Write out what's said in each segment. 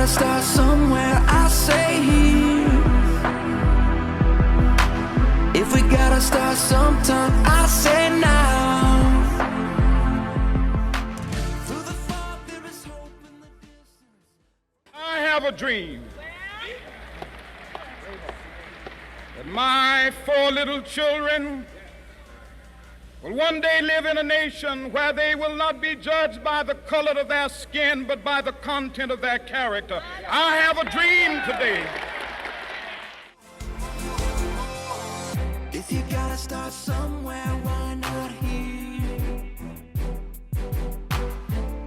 gotta start somewhere, I say here. If we gotta start sometime, I say now. Through the fog, there is hope in the distance. I have a dream that my 4 little children will one day live in a nation where they will not be judged by the color of their skin, but by the content of their character. I have a dream today. If you gotta start somewhere, why not here?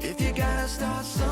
If you gotta start somewhere,